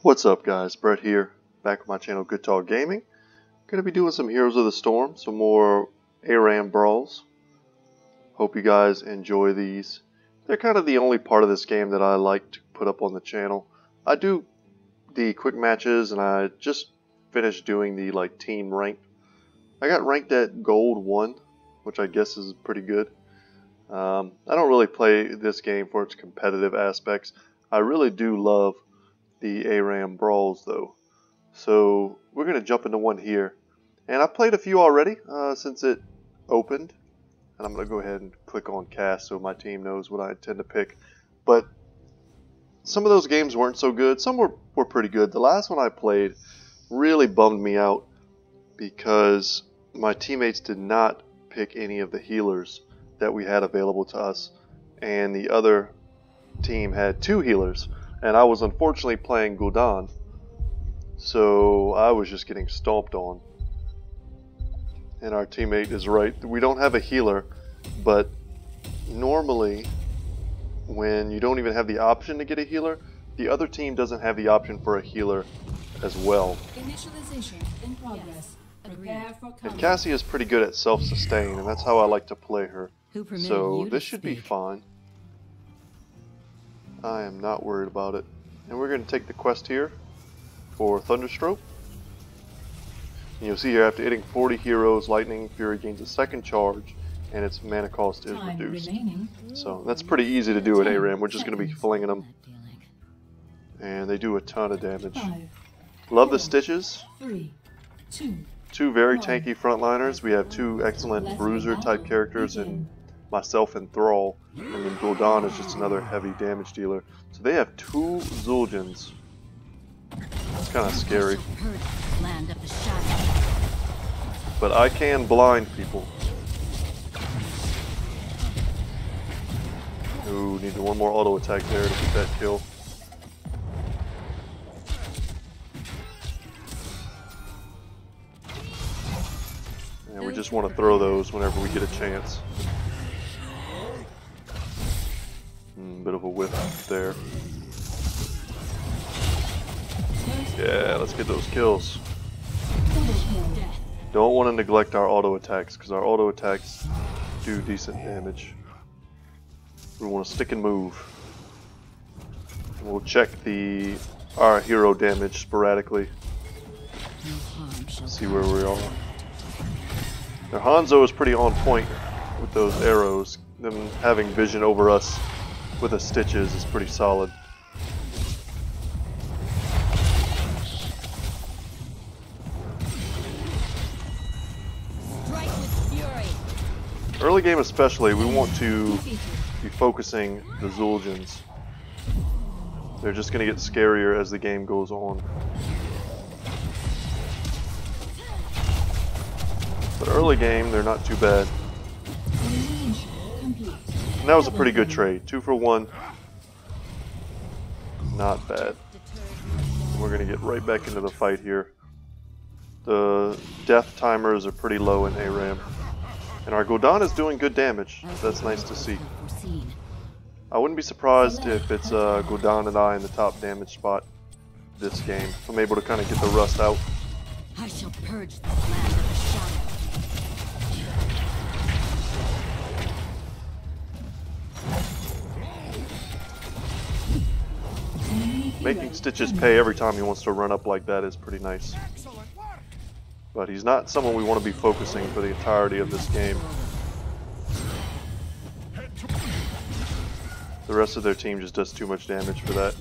What's up guys, Brett here, back on my channel Good Talk Gaming. Going to be doing some Heroes of the Storm, some more ARAM Brawls. Hope you guys enjoy these. They're kind of the only part of this game that I like to put up on the channel. I do the quick matches and I just finished doing the team ranked. I got ranked at Gold 1, which I guess is pretty good. I don't really play this game for its competitive aspects. I really do love the ARAM Brawls though. So we're going to jump into one here. And I played a few already since it opened. And I'm going to go ahead and click on cast so my team knows what I intend to pick. But some of those games weren't so good. Some were pretty good. The last one I played really bummed me out because my teammates did not pick any of the healers that we had available to us. And the other team had 2 healers. And I was unfortunately playing Gul'dan, so I was just getting stomped on. And our teammate is right. We don't have a healer, but normally when you don't even have the option to get a healer, the other team doesn't have the option for a healer as well. Initialization in progress. Prepare for combat. And Cassia is pretty good at self-sustain, and that's how I like to play her. So this should be fine. I am not worried about it. And we're going to take the quest here for Thunderstroke. And you'll see here, after hitting 40 heroes, Lightning Fury gains a second charge, and its mana cost is reduced. So that's pretty easy to do at ARAM. We're just going to be flinging them. And they do a ton of damage. Love the stitches. 2 very tanky frontliners. We have 2 excellent bruiser type characters in myself and Brawl, and then Gul'dan is just another heavy damage dealer. So they have 2 Zul'jins. It's kind of scary. But I can blind people. Ooh, needed one more auto attack there to get that kill. And we just want to throw those whenever we get a chance. Bit of a whiff there. Yeah, let's get those kills. Don't want to neglect our auto attacks because our auto attacks do decent damage. We want to stick and move. And we'll check our hero damage sporadically. See where we are. Now Hanzo is pretty on point with those arrows. Them having vision over us with the stitches is pretty solid. Early game especially, we want to be focusing the Zul'jins. They're just going to get scarier as the game goes on. But early game, they're not too bad. And that was a pretty good trade. 2 for 1. Not bad. And we're going to get right back into the fight here. The death timers are pretty low in ARAM. And our Gul'dan is doing good damage. That's nice to see. I wouldn't be surprised if it's Gul'dan and I in the top damage spot this game. I'm able to kind of get the rust out. I shall purge the land of the shadow. Making Stitches pay every time he wants to run up like that is pretty nice. But he's not someone we want to be focusing for the entirety of this game. The rest of their team just does too much damage for that.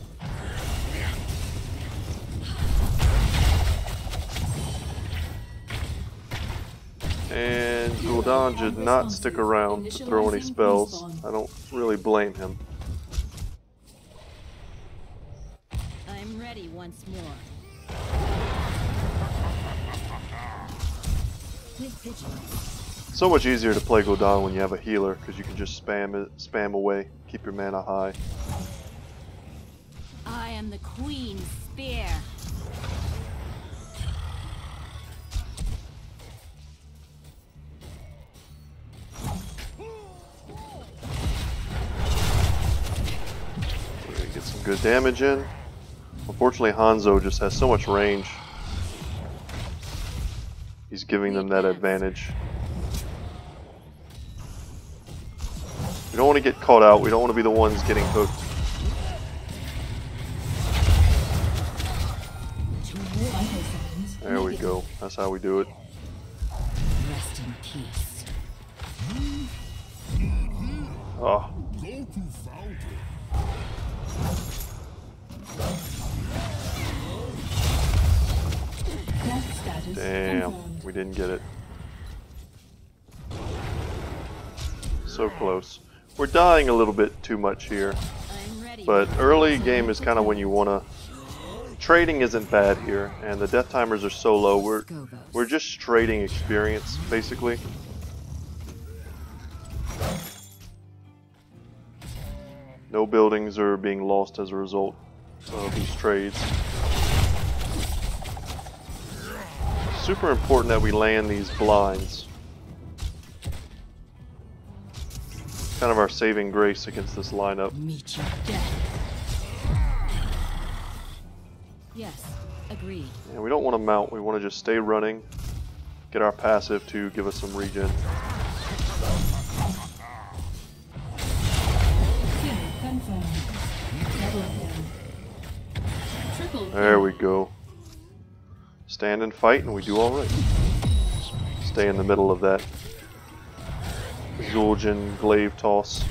And Gul'dan did not stick around to throw any spells. I don't really blame him. I'm ready once more. So much easier to play Gul'dan when you have a healer because you can just spam away, keep your mana high. I am the Queen's Spear. We're gonna get some good damage in. Unfortunately, Hanzo just has so much range. He's giving them that advantage. We don't want to get caught out. We don't want to be the ones getting hooked. There we go. That's how we do it. Rest in peace. Oh. Damn, we didn't get it. So close. We're dying a little bit too much here. But early game is kind of when you want to... Trading isn't bad here, and the death timers are so low. We're just trading experience, basically. No buildings are being lost as a result of these trades. Super important that we land these blinds. Kind of our saving grace against this lineup. Meet your death. Yes, agreed. And we don't want to mount, we want to just stay running, get our passive to give us some regen. There we go. Stand and fight and we do alright. Stay in the middle of that Zul'jin glaive toss.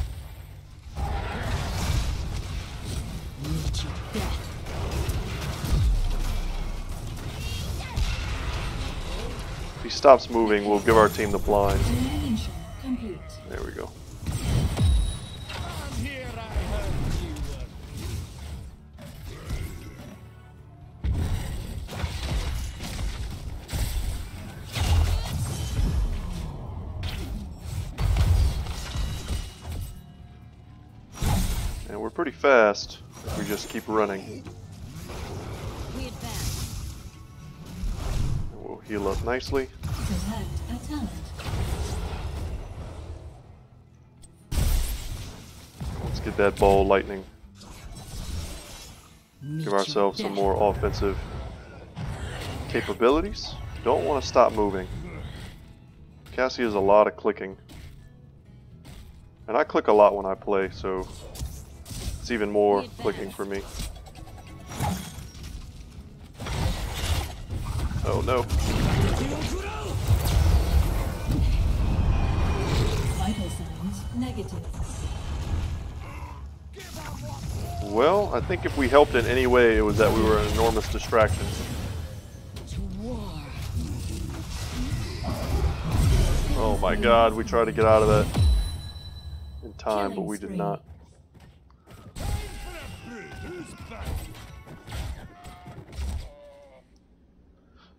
If he stops moving, we'll give our team the blind. There we go. And we're pretty fast if we just keep running. We'll heal up nicely. Let's get that ball lightning. Give ourselves some more offensive capabilities. Don't want to stop moving. Cassia is a lot of clicking. And I click a lot when I play, so it's even more clicking for me. Oh no. Vital signs negative. Well, I think if we helped in any way, it was that we were an enormous distraction. Oh my god, we tried to get out of that in time, but we did not.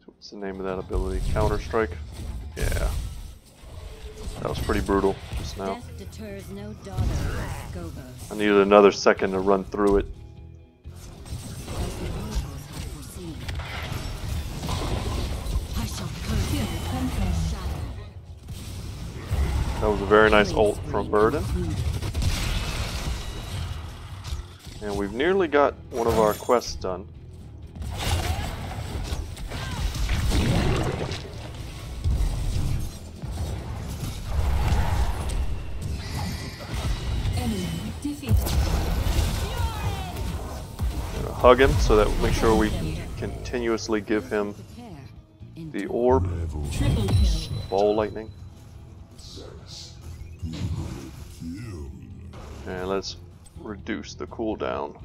What's the name of that ability? Counter-Strike? Yeah. That was pretty brutal just now. I needed another second to run through it. That was a very nice ult from Burden. And we've nearly got one of our quests done. Hug him so that we make sure we continuously give him the orb. Ball lightning. And let's reduce the cooldown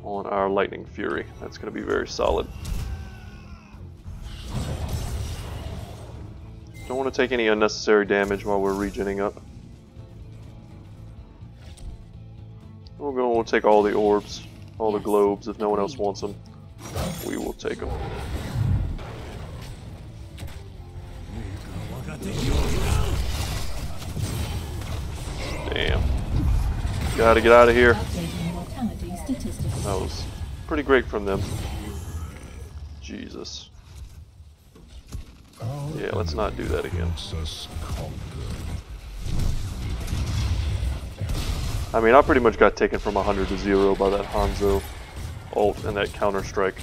on our lightning fury. That's going to be very solid. Don't want to take any unnecessary damage while we're regenning up. We'll take all the orbs, all the globes. If no one else wants them, we will take them. Damn. Gotta get out of here. That was pretty great from them. Jesus. Yeah, let's not do that again. I mean, I pretty much got taken from 100 to 0 by that Hanzo. ult and that counter strike.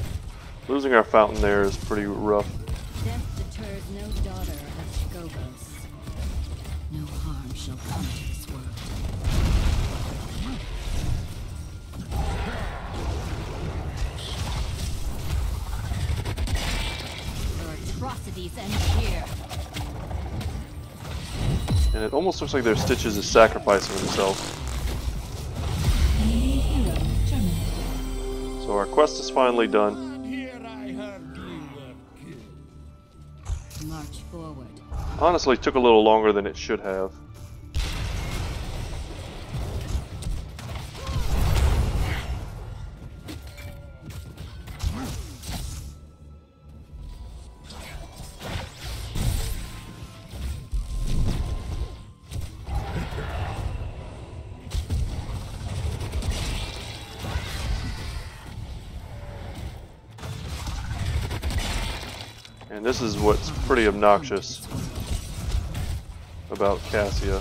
Losing our fountain there is pretty rough. Death deters no daughter of Gogos. No harm shall come to this world. Your atrocities end here. And it almost looks like their Stitches is sacrificing himself. So our quest is finally done. March forward. Honestly, took a little longer than it should have. And this is what's pretty obnoxious about Cassia.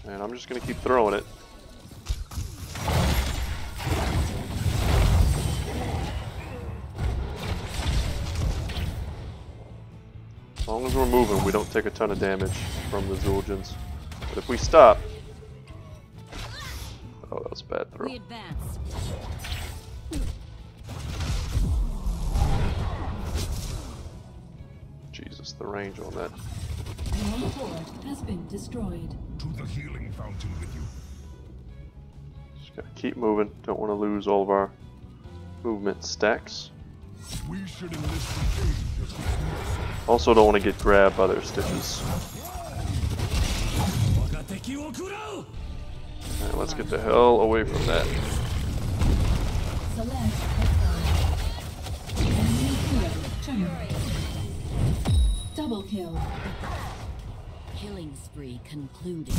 And I'm just gonna keep throwing it. As long as we're moving, we don't take a ton of damage from the Zul'jins. But if we stop... Oh, that was a bad throw. We advance. Jesus, the range on that. Your fort has been destroyed. To the healing fountain with you. Just gotta keep moving. Don't want to lose all of our movement stacks. We should enlist the aid of this mercy. Also don't want to get grabbed by their Stitches. And let's get the hell away from that. Select enemy hero terminated. Double kill. Killing spree concluded.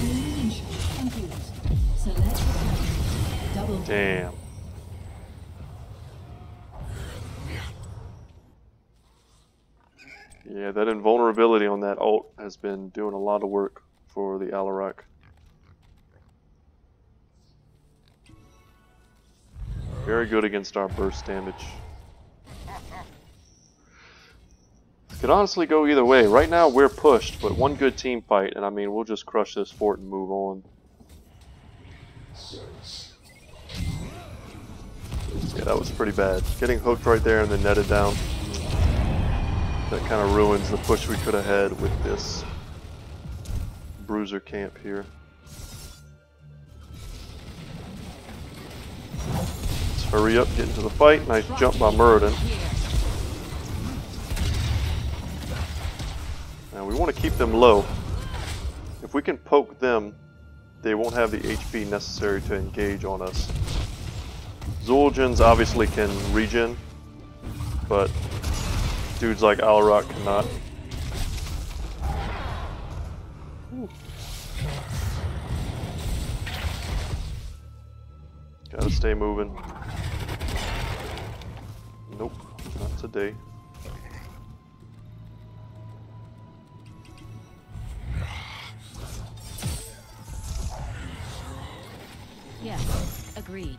Elimination complete. Select double kill. Damn. Yeah, that invulnerability on that ult has been doing a lot of work for the ARAM. Very good against our burst damage. Could honestly go either way. Right now we're pushed, but one good team fight, and I mean we'll just crush this fort and move on. Yeah, that was pretty bad. Getting hooked right there and then netted down. That kind of ruins the push we could have had with this bruiser camp here. Let's hurry up, get into the fight. Nice jump by Muradin. Now we want to keep them low. If we can poke them, they won't have the HP necessary to engage on us. Zul'jins obviously can regen, but dudes like ARAM cannot. Ooh. Gotta stay moving. Nope, not today. Yes, agreed.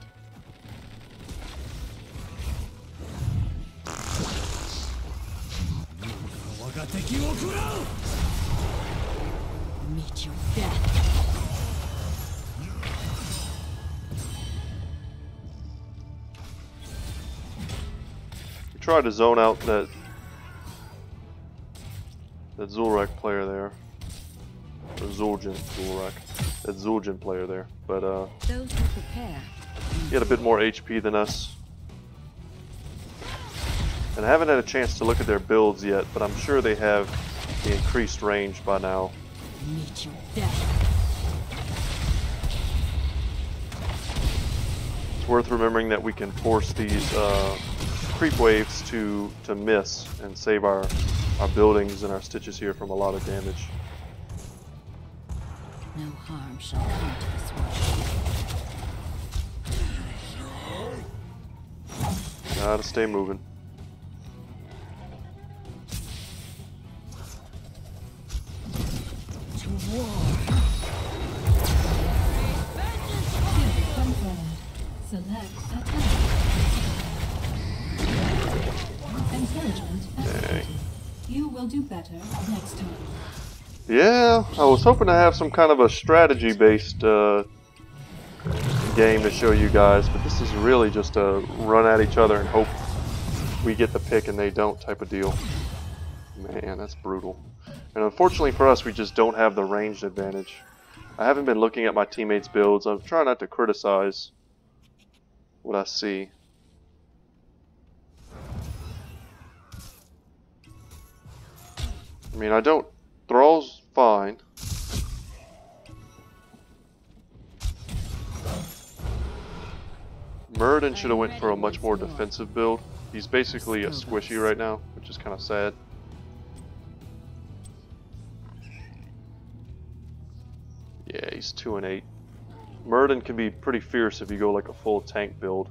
Meet your death. We tried to zone out that Zul'jin player there. Or Zul'jin, that Zul'jin player there. But Those who prepare. he had a bit more HP than us. And I haven't had a chance to look at their builds yet, but I'm sure they have the increased range by now. Meet your death. It's worth remembering that we can force these creep waves to miss and save our buildings and our Stitches here from a lot of damage. No harm shall come to this world. Gotta stay moving. Confirmed. Select attack. Encouragement activated. You will do better next time. Yeah, I was hoping to have some kind of a strategy-based game to show you guys, but this is really just a run at each other and hope we get the pick and they don't type of deal. Man, that's brutal. And unfortunately for us, we just don't have the ranged advantage. I haven't been looking at my teammates' builds. I'm trying not to criticize what I see. I mean, I don't... Thrall's fine. Murden should have went for a much more defensive build. He's basically a squishy right now, which is kind of sad. Yeah, he's 2 and 8. Murden can be pretty fierce if you go like a full tank build.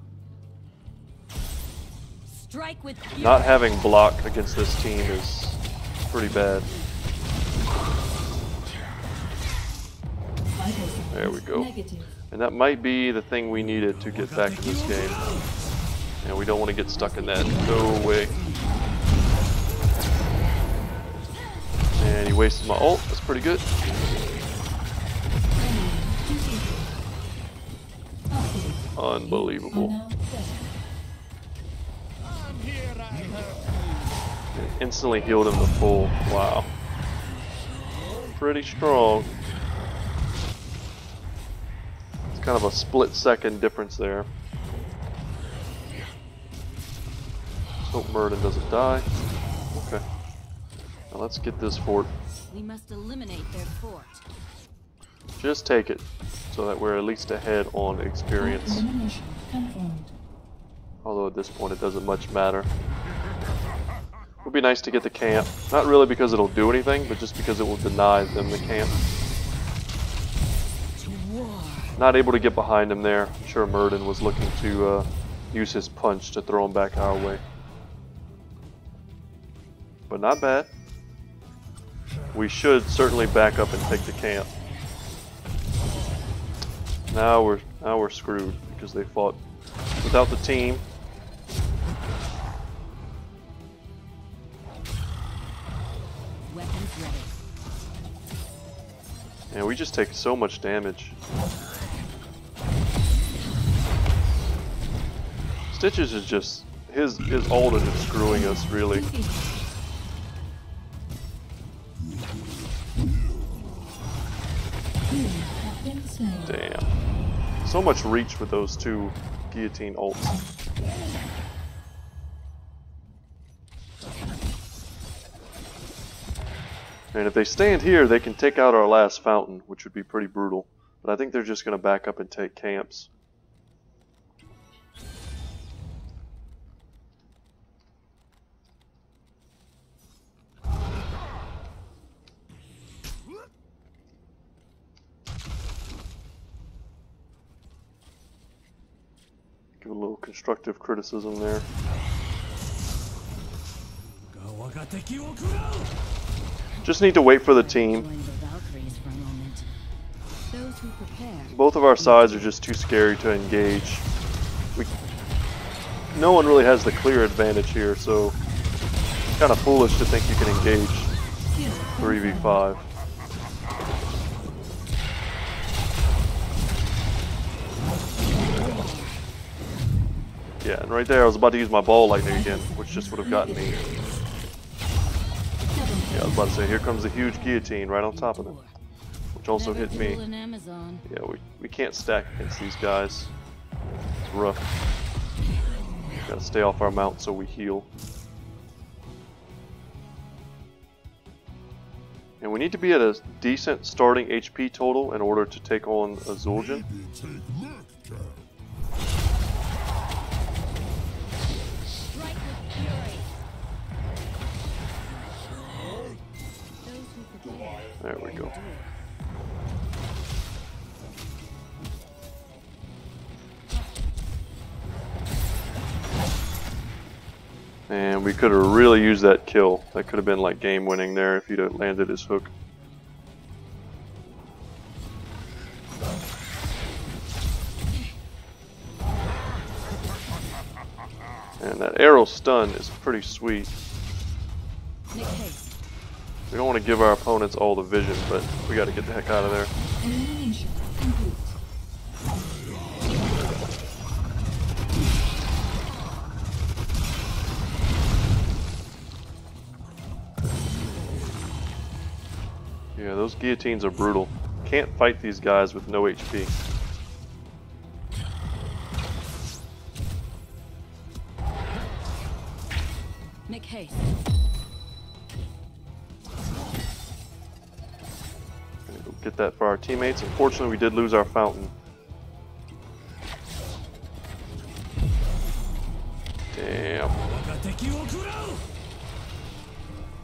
Strike with Not having block against this team is pretty bad. There we go. And that might be the thing we needed to get back in this game. And we don't want to get stuck in that. No way. And he wasted my ult. That's pretty good. Unbelievable. And instantly healed him to full. Wow. Pretty strong. It's kind of a split-second difference there. Let's hope Murden doesn't die. Okay. Now let's get this fort. We must eliminate their fort. Just take it, so that we're at least ahead on experience. Elimination confirmed. Although at this point it doesn't much matter. It would be nice to get the camp. Not really because it'll do anything, but just because it will deny them the camp. Not able to get behind him there. I'm sure Murden was looking to use his punch to throw him back our way. But not bad. We should certainly back up and take the camp. Now we're screwed because they fought without the team. Weapons ready. And we just take so much damage. Stitches is just his ult is just screwing us really. Damn. So much reach with those two guillotine ults. And if they stand here, they can take out our last fountain, which would be pretty brutal. But I think they're just going to back up and take camps. Give a little constructive criticism there. Just need to wait for the team. Both of our sides are just too scary to engage. No one really has the clear advantage here, so it's kind of foolish to think you can engage 3v5. Yeah, and right there I was about to use my ball lightning again, which just would have gotten me. Yeah, I was about to say, here comes the huge guillotine right on top of them, which also hit me. Yeah, we can't stack against these guys. It's rough. Gotta stay off our mount so we heal. And we need to be at a decent starting HP total in order to take on a Zul'jin. There we go. And we could have really used that kill. That could have been like game winning there if he'd have landed his hook. that arrow stun is pretty sweet. Make haste. We don't want to give our opponents all the vision, but we got to get the heck out of there. Elimination complete. Yeah, those guillotines are brutal. Can't fight these guys with no HP. Make haste. Gonna go get that for our teammates. Unfortunately, we did lose our fountain. Damn.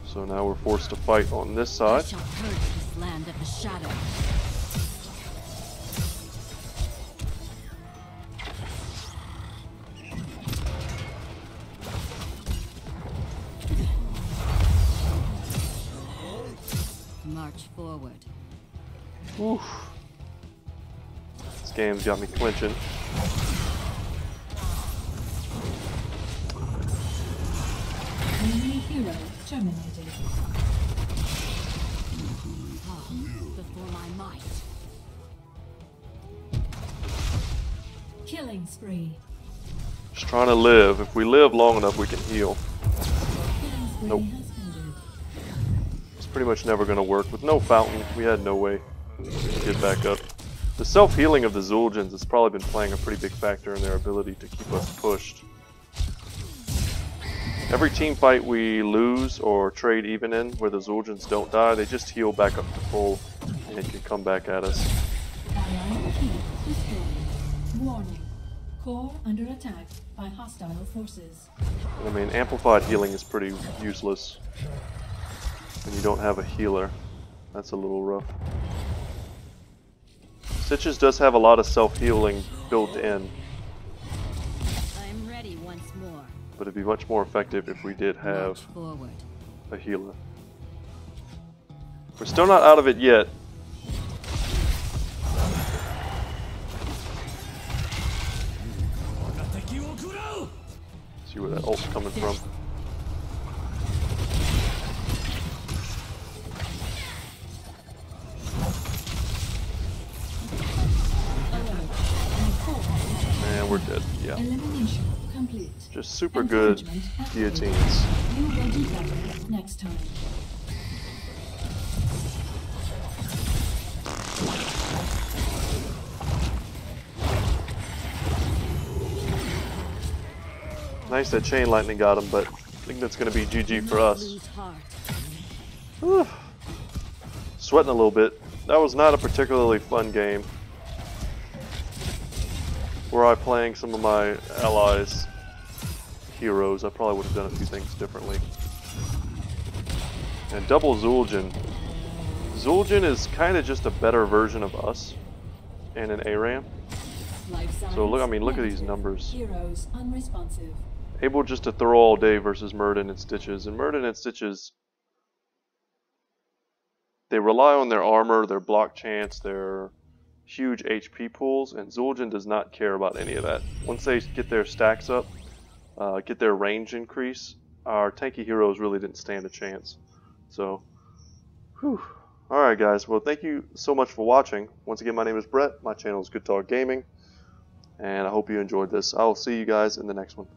So now we're forced to fight on this I side. shall purge this land of the shadow. March forward. Oof. This game's got me clinching. Enemy hero terminated. Before my might. Killing spree. Just trying to live. If we live long enough, we can heal. Killing spree Nope. has ended. It's pretty much never going to work. With no fountain, we had no way to get back up. The self-healing of the Zul'jins has probably been playing a pretty big factor in their ability to keep us pushed. Every team fight we lose or trade even in, where the Zul'jins don't die, they just heal back up to full and can come back at us. Ally key destroyed. Warning. Core under attack by hostile forces. I mean, amplified healing is pretty useless when you don't have a healer. That's a little rough. Stitches does have a lot of self-healing built in, I'm ready once more. but it'd be much more effective if we did have March forward. a healer. We're still not out of it yet. See where that ult's coming from. And we're dead. Yeah. Elimination complete. Just super good Encouragement activated. guillotines. You will do better next time. Nice that chain lightning got him, but I think that's going to be GG for us. Lose heart. Whew. Sweating a little bit. That was not a particularly fun game. Were I playing some of my allies' heroes, I probably would have done a few things differently. And double Zul'jin. Zul'jin is kind of just a better version of us and an ARAM. Life So look, I signs mean, look at these negative. numbers. Heroes unresponsive. Able just to throw all day versus Murden and Stitches. And Murden and Stitches, they rely on their armor, their block chance, their huge HP pools, and Zul'jin does not care about any of that. Once they get their stacks up, get their range increase, our tanky heroes really didn't stand a chance. So, whew. Alright guys, well thank you so much for watching. Once again, my name is Brett, my channel is Good Talk Gaming, and I hope you enjoyed this. I will see you guys in the next one.